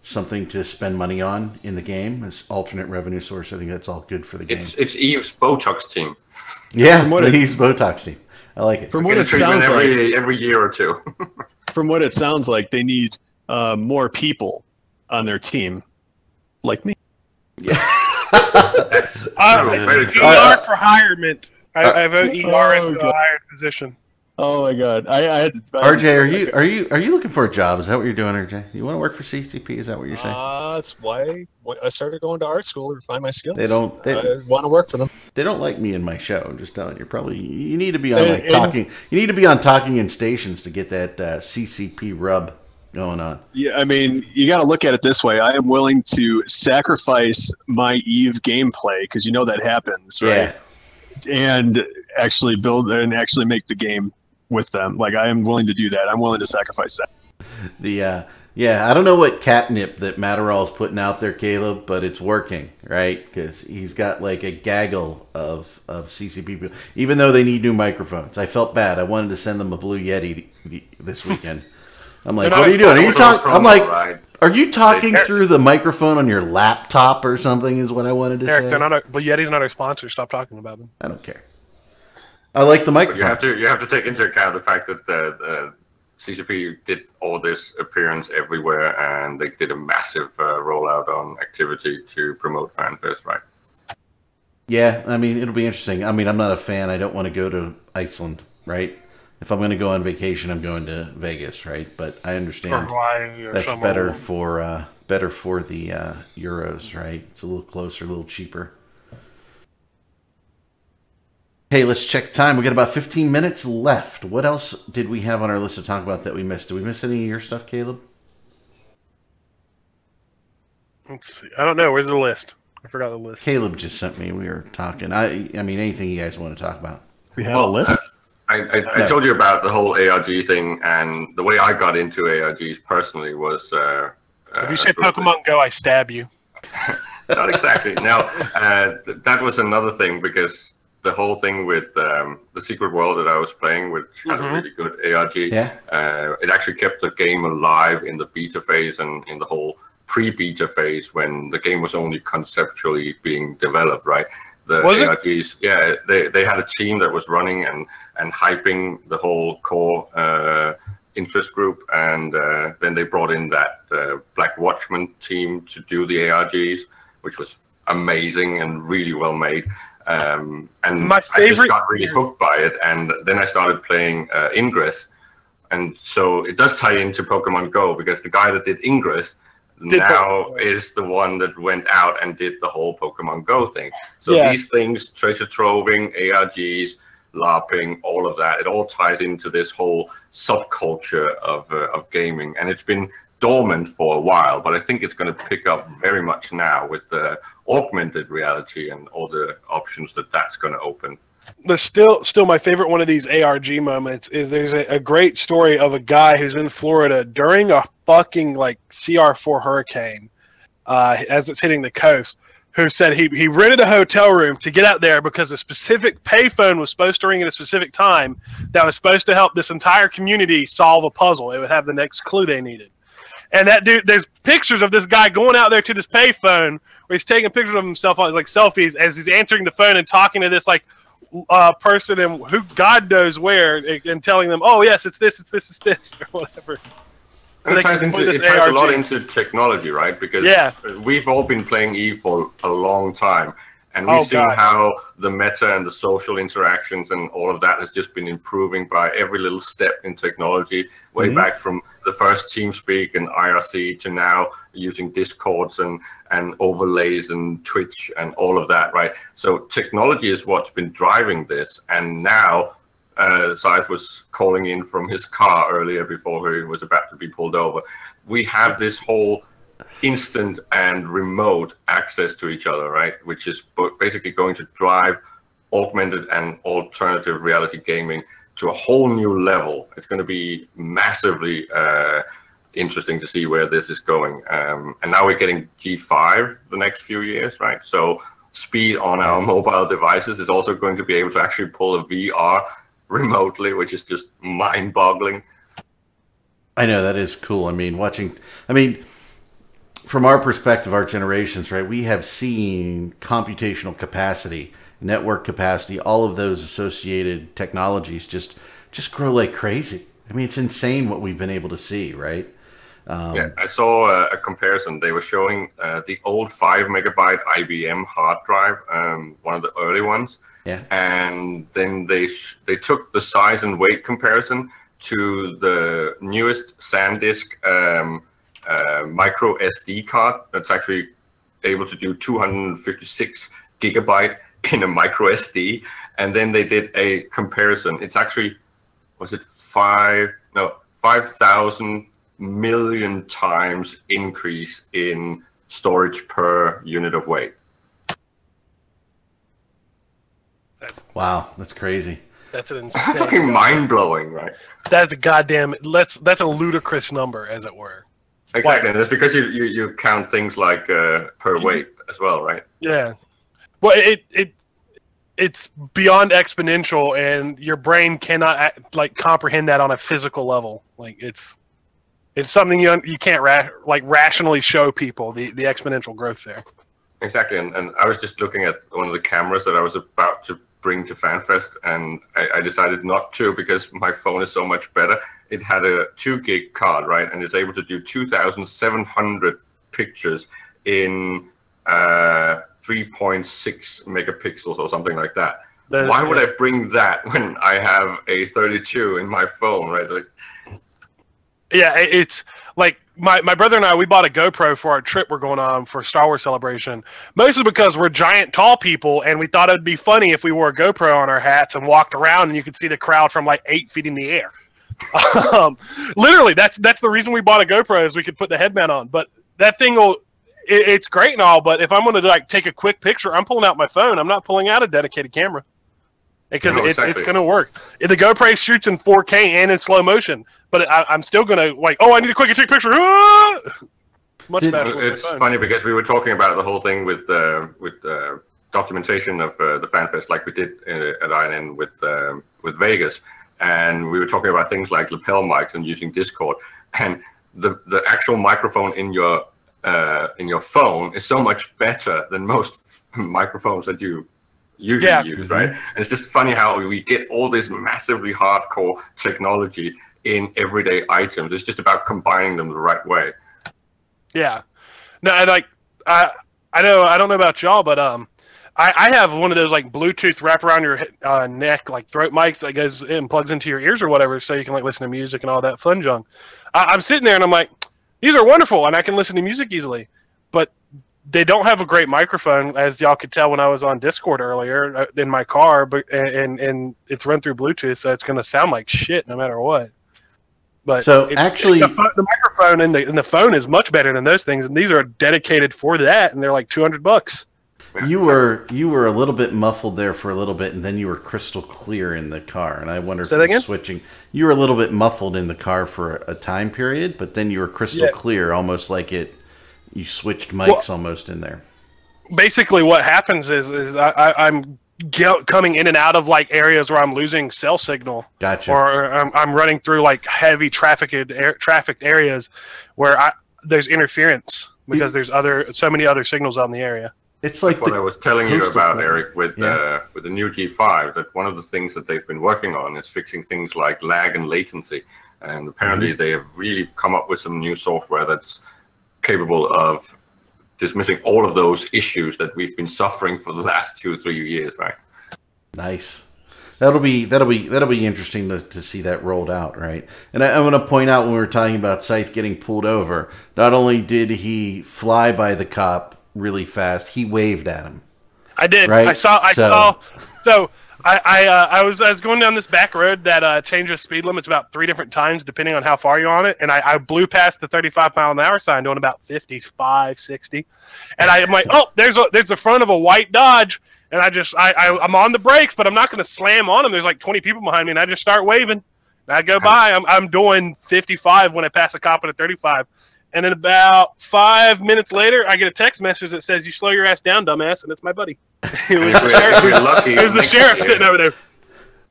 something to spend money on in the game as alternate revenue source. I think that's all good for the game. It's Eve's Botox team. Yeah, Eve's Botox team. I like it. From what it sounds like, every year or two. From what it sounds like, they need more people on their team, like me. Yeah. That's ER for hirement. I vote ER into a hired position. Oh my god! I had to, RJ, are you looking for a job? Is that what you're doing, RJ? You want to work for CCP? Is that what you're saying? That's why I started going to art school to refine my skills. They I want to work for them. They don't like me in my show. I'm just telling you. You need to be on talking. You need to be on talking in stations to get that CCP rub going on. Yeah, I mean, you got to look at it this way. I am willing to sacrifice my Eve gameplay because you know that happens, right? Yeah. And actually build and actually make the game with them. Like, I am willing to do that. I'm willing to sacrifice that. I don't know what catnip that Matterall's putting out there, Caleb, but it's working, right? Because he's got like a gaggle of CCP people, even though they need new microphones. I felt bad. I wanted to send them a Blue Yeti this weekend. I'm like, what are you doing? Are you talking? I'm like, are you talking through the microphone on your laptop or something? Is what I wanted to say. Eric, Blue Yeti's not a sponsor. Stop talking about them. I don't care. I like the microphone. You have to take into account the fact that the CCP did all this appearance everywhere, and they did a massive rollout on activity to promote FanFest, right? Yeah, I mean, it'll be interesting. I mean, I'm not a fan. I don't want to go to Iceland, right? If I'm going to go on vacation, I'm going to Vegas, right? But I understand that's better for the Euros, right? It's a little closer, a little cheaper. Hey, let's check time. We got about 15 minutes left. What else did we have on our list to talk about that we missed? Did we miss any of your stuff, Caleb? Let's see. I don't know. Where's the list? I forgot the list. Caleb just sent me. We were talking. I mean, anything you guys want to talk about? We have a list? I told you about the whole ARG thing, and the way I got into ARGs personally was... if you say Pokemon Go, I stab you. Not exactly. Now, that was another thing, because the whole thing with the Secret World that I was playing, which had a really good ARG, it actually kept the game alive in the beta phase and in the whole pre-beta phase when the game was only conceptually being developed, right? The ARGs, they had a team that was running and hyping the whole core interest group, and then they brought in that Black Watchman team to do the ARGs, which was amazing and really well made. And I just got really hooked by it, and then I started playing Ingress, and so it does tie into Pokemon Go, because the guy that did Ingress is the one that went out and did the whole Pokemon Go thing. So these things, treasure troving, ARGs, LARPing, all of that, it all ties into this whole subculture of gaming, and it's been dormant for a while, but I think it's going to pick up very much now with the augmented reality and all the options that's going to open. The still my favorite one of these ARG moments is there's a great story of a guy who's in Florida during a fucking like CR4 hurricane as it's hitting the coast, who said he rented a hotel room to get out there because a specific payphone was supposed to ring at a specific time that was supposed to help this entire community solve a puzzle. It would have the next clue they needed. And that dude, there's pictures of this guy going out there to this payphone where he's taking pictures of himself on like selfies as he's answering the phone and talking to this like person and who God knows where, and telling them, oh yes, it's this or whatever. So it ties a lot into technology, right? Because we've all been playing EVE for a long time. And we've seen how the meta and the social interactions and all of that has just been improving by every little step in technology, way back from the first TeamSpeak and IRC to now using Discords and overlays and Twitch and all of that, right? So technology is what's been driving this. And now, Syed was calling in from his car earlier before he was about to be pulled over. We have this whole instant and remote access to each other, right? Which is basically going to drive augmented and alternative reality gaming to a whole new level. It's going to be massively interesting to see where this is going. And now we're getting G5 the next few years, right? So speed on our mobile devices is also going to be able to actually pull a VR remotely, which is just mind-boggling. I know, that is cool. I mean, from our perspective, our generations, right, we have seen computational capacity, network capacity, all of those associated technologies just grow like crazy. I mean, it's insane what we've been able to see, right? Yeah, I saw a comparison. They were showing the old 5 megabyte IBM hard drive, one of the early ones. Yeah. And then they took the size and weight comparison to the newest SanDisk micro SD card that's actually able to do 256 gigabyte in a micro SD. And then they did a comparison. It's actually, was it 5,000 million times increase in storage per unit of weight. Wow, that's crazy. That's an insane. Fucking mind blowing, right? That's a goddamn. That's a ludicrous number, as it were. Exactly, and that's because you count things like per weight as well, right? Yeah. Well, it's beyond exponential, and your brain cannot comprehend that on a physical level. Like it's something you can't rationally show people the exponential growth there. Exactly, and I was just looking at one of the cameras that I was about to bring to FanFest, and I decided not to because my phone is so much better. It had a 2 gig card, right, and it's able to do 2,700 pictures in 3.6 megapixels or something like that. Why would I bring that when I have a 32 in my phone, right? Like, yeah, it's like my brother and I, we bought a GoPro for our trip we're going on for Star Wars Celebration, mostly because we're giant, tall people, and we thought it would be funny if we wore a GoPro on our hats and walked around and you could see the crowd from like 8 feet in the air. Literally, that's the reason we bought a GoPro, is we could put the headband on. But that thing it's great and all, but if I'm going to take a quick picture, I'm pulling out my phone. I'm not pulling out a dedicated camera. Because it's going to work. The GoPro shoots in 4K and in slow motion, but I'm still going to I need to quickly take a picture. It's much faster. It's funny because we were talking about the whole thing with documentation of the FanFest, like we did at INN with Vegas, and we were talking about things like lapel mics and using Discord, and the actual microphone in your phone is so much better than most microphones that you usually use, right? And it's just funny how we get all this massively hardcore technology in everyday items. It's just about combining them the right way. Yeah. No, I know, I don't know about y'all, but I have one of those Bluetooth wrap around your neck, throat mics that goes and plugs into your ears or whatever, so you can listen to music and all that fun junk. I'm sitting there and I'm like, these are wonderful, and I can listen to music easily, but they don't have a great microphone, as y'all could tell when I was on Discord earlier in my car, and it's run through Bluetooth, so it's going to sound like shit no matter what. But so actually, the microphone and the phone is much better than those things, and these are dedicated for that, and they're like $200. You were a little bit muffled there for a little bit, and then you were crystal clear in the car. And I wonder if you're switching. You were a little bit muffled in the car for a time period, but then you were crystal clear, almost like you switched mics almost in there. Basically, what happens is I'm coming in and out of areas where I'm losing cell signal. Gotcha. Or I'm running through heavy trafficked areas where there's interference because there's so many other signals out in the area. It's like what I was telling you about, Eric, with the new G5, that one of the things that they've been working on is fixing things like lag and latency. And apparently they have really come up with some new software that's capable of dismissing all of those issues that we've been suffering for the last 2 or 3 years, right? Nice. That'll be interesting to see that rolled out, right? And I'm going to point out when we were talking about Scythe getting pulled over, not only did he fly by the cop really fast, he waved at him. I did. Right? I saw. So I was going down this back road that changes speed limits about 3 different times depending on how far you're on it, and I blew past the 35-mile-an-hour sign doing about 55, 60, and I'm like, oh, there's the front of a white Dodge. And I'm on the brakes, but I'm not going to slam on them. There's like 20 people behind me, and I just start waving. And I go by. I'm doing 55 when I pass a cop at a 35. And then about 5 minutes later, I get a text message that says, "You slow your ass down, dumbass," and it's my buddy. It was the sheriff sitting over there.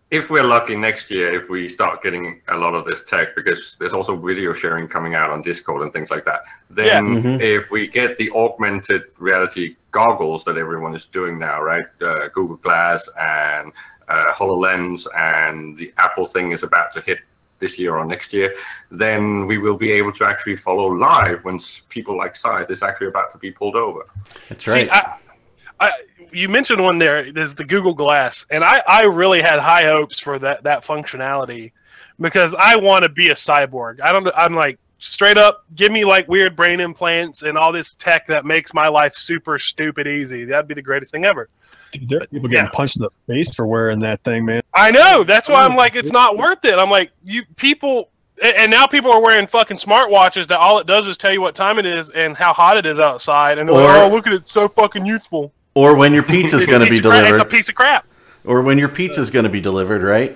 If we're lucky next year, if we start getting a lot of this tech, because there's also video sharing coming out on Discord and things like that, then if we get the augmented reality goggles that everyone is doing now, right? Google Glass and HoloLens, and the Apple thing is about to hit this year or next year, then we will be able to actually follow live when people like Scythe is actually about to be pulled over. That's right. See, you mentioned one there. There's the Google Glass, and I really had high hopes for that functionality because I want to be a cyborg. I'm like, straight up, give me like weird brain implants and all this tech that makes my life super stupid easy. That'd be the greatest thing ever. Dude, there are people getting punched in the face for wearing that thing, man. I know. That's why I'm like, it's not worth it. I'm like, and now people are wearing fucking smartwatches that all it does is tell you what time it is and how hot it is outside. And they're like, oh, look at it, it's so fucking useful. Or when your pizza's going to be delivered. It's a piece of crap. Or when your pizza's going to be delivered, right?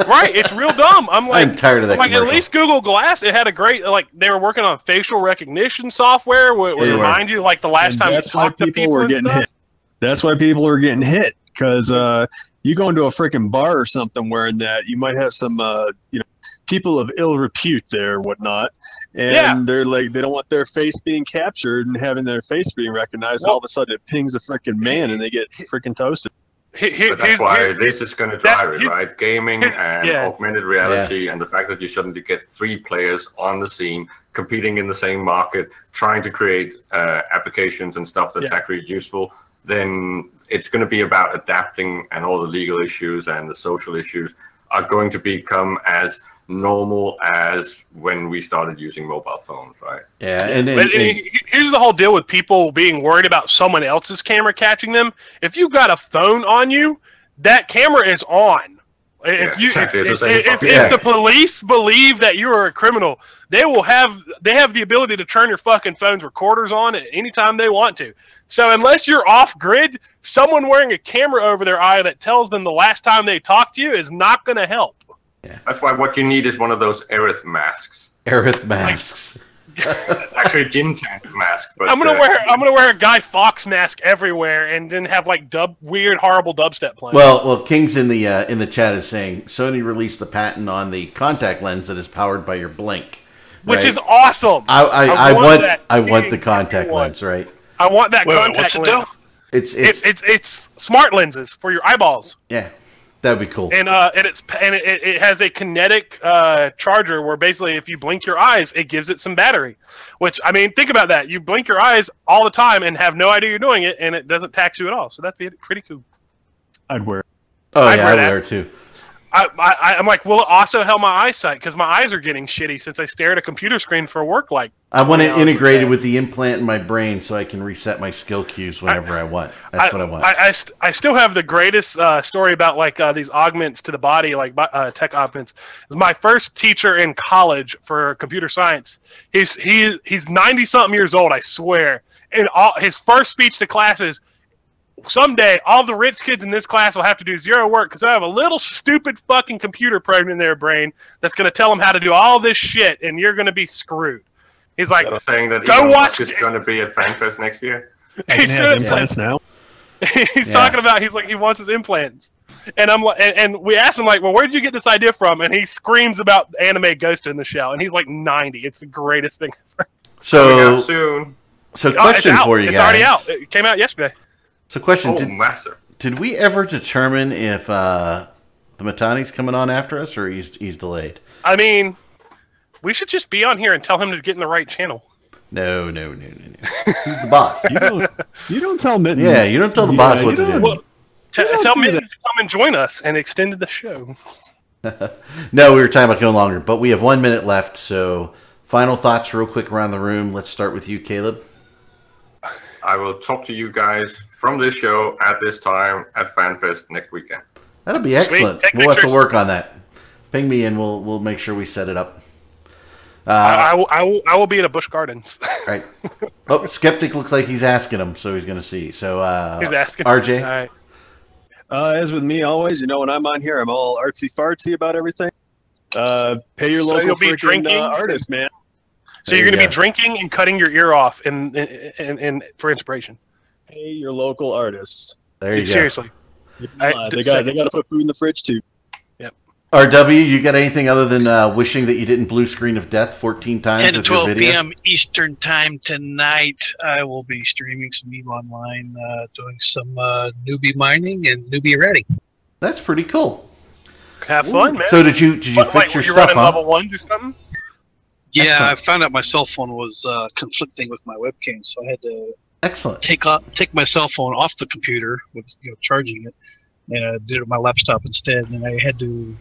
Right, it's real dumb. I'm tired of that. Like, at least Google Glass, it had a great, like, they were working on facial recognition software where it would remind you, like, the last time you talked to people were getting hit. That's why people are getting hit, because you go into a freaking bar or something wearing that, you might have some, people of ill repute there or whatnot, and they're like, they don't want their face being captured and having their face being recognized. All of a sudden, it pings a freaking man, and they get freaking toasted. But that's why this is going to drive it, right? Gaming and augmented reality, and the fact that you suddenly get 3 players on the scene competing in the same market, trying to create applications and stuff that's actually useful. Then it's going to be about adapting, and all the legal issues and the social issues are going to become as normal as when we started using mobile phones, right? Yeah, and here's the whole deal with people being worried about someone else's camera catching them. If you've got a phone on you, that camera is on. If the police believe that you are a criminal, they have the ability to turn your fucking phone's recorders on at any time they want to. So unless you're off grid, someone wearing a camera over their eye that tells them the last time they talked to you is not going to help. Yeah. That's why what you need is one of those Aerith masks. Aerith masks. Actually, gym tank mask. But I'm gonna wear a Guy Fawkes mask everywhere, and then have like weird, horrible dubstep playing. Well, King's in the chat is saying Sony released the patent on the contact lens that is powered by your blink, which is awesome. I want the contact lens, right? I want that contact lens. It's smart lenses for your eyeballs. Yeah. That'd be cool. And it has a kinetic charger where basically if you blink your eyes, it gives it some battery. Which, I mean, think about that. You blink your eyes all the time and have no idea you're doing it, and it doesn't tax you at all. So that'd be pretty cool. I'd wear it. I'd wear it too. I'm like, will it also help my eyesight? Because my eyes are getting shitty since I stare at a computer screen for work. Like, I want it integrated with the implant in my brain so I can reset my skill cues whenever I want. That's what I want. I still have the greatest story about like these augments to the body, like tech augments. My first teacher in college for computer science, he's 90-something years old, I swear. And his first speech to class is, someday, all the rich kids in this class will have to do zero work because I have a little stupid fucking computer program in their brain that's going to tell them how to do all this shit, and you're going to be screwed. He's like, saying that Elon Musk is going to be at FanFest next year. He has implants now. He's talking about, he's like, he wants his implants, and I'm like, and we asked him like, well, where did you get this idea from? And he screams about anime Ghost in the Shell, and he's like 90. It's the greatest thing ever. So soon. So question for you guys. It's already out. It came out yesterday. So question, massive. Did we ever determine if the Matani's coming on after us or he's delayed? I mean, We should just be on here and tell him to get in the right channel. No. He's the boss. You don't tell Mitten. Yeah, you don't tell the boss what to do. Well, tell Mitten to come and join us and extend the show. No, we were talking about going longer, but we have 1 minute left. So, final thoughts, real quick, around the room. Let's start with you, Caleb. I will talk to you guys from this show at this time at FanFest next weekend. That'll be excellent. We'll have to work on that. Ping me and we'll make sure we set it up. I will be at a Busch Gardens. Right. Oh, Skeptic looks like he's asking him, so he's going to see. So, he's asking. RJ? All right. As with me always, when I'm on here, I'm all artsy-fartsy about everything. Pay your local artist, man. So you're going to be drinking and cutting your ear off and for inspiration. Pay your local artists. There you go. Seriously. They got to put food in the fridge, too. Yep. RW, you got anything other than wishing that you didn't blue screen of death 14 times 10 to with your 12 video? p.m. Eastern time tonight. I will be streaming some EVE Online, doing some newbie mining and newbie ratting. That's pretty cool. Have fun, man. So did you fix your stuff, huh? Level 1s or something? Yeah, Excellent. I found out my cell phone was conflicting with my webcam, so I had to take my cell phone off the computer with charging it, and I did it with my laptop instead. And I had to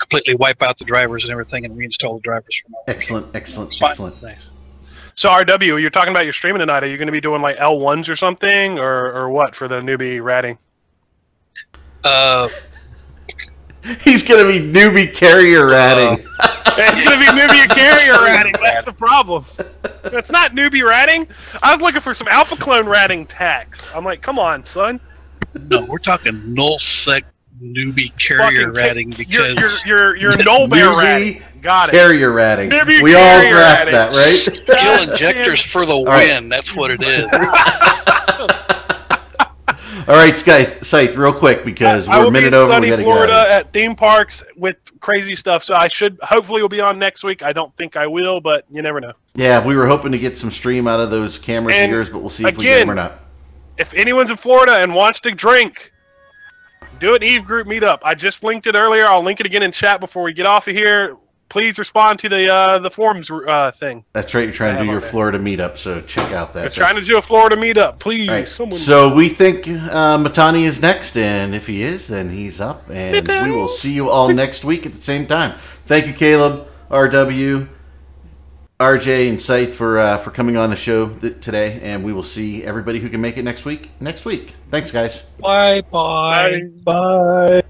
completely wipe out the drivers and everything and reinstall the drivers for my webcam. Excellent. Nice. So RW, you're talking about your streaming tonight. Are you going to be doing like L1s or something, or what for the newbie ratting? He's going to be newbie carrier ratting. It's going to be newbie carrier ratting. That's the problem. It's not newbie ratting. I was looking for some alpha clone ratting tax. I'm like, come on, son. No, we're talking nullsec newbie carrier ratting because you're null bear ratting. Got it. Carrier ratting. Newbie we all carrier grasp ratting. that, right? Fuel injectors for the win. That's what it is. All right, Scythe, real quick because we're a minute over. We got to go. Florida at theme parks with crazy stuff. So I hopefully will be on next week. I don't think I will, but you never know. Yeah, we were hoping to get some stream out of those cameras of yours, but we'll see if we get them or not. If anyone's in Florida and wants to drink, do an Eve group meetup. I just linked it earlier. I'll link it again in chat before we get off of here. Please respond to the forums thing. That's right. You're trying to do your Florida meetup, so check out that. We're trying to do a Florida meetup. Please. Right. Someone. So we think Matani is next, and if he is, then he's up, and we will see you all next week at the same time. Thank you, Caleb, RW, RJ, and Scythe for coming on the show today, and we will see everybody who can make it next week. Thanks, guys. Bye. Bye.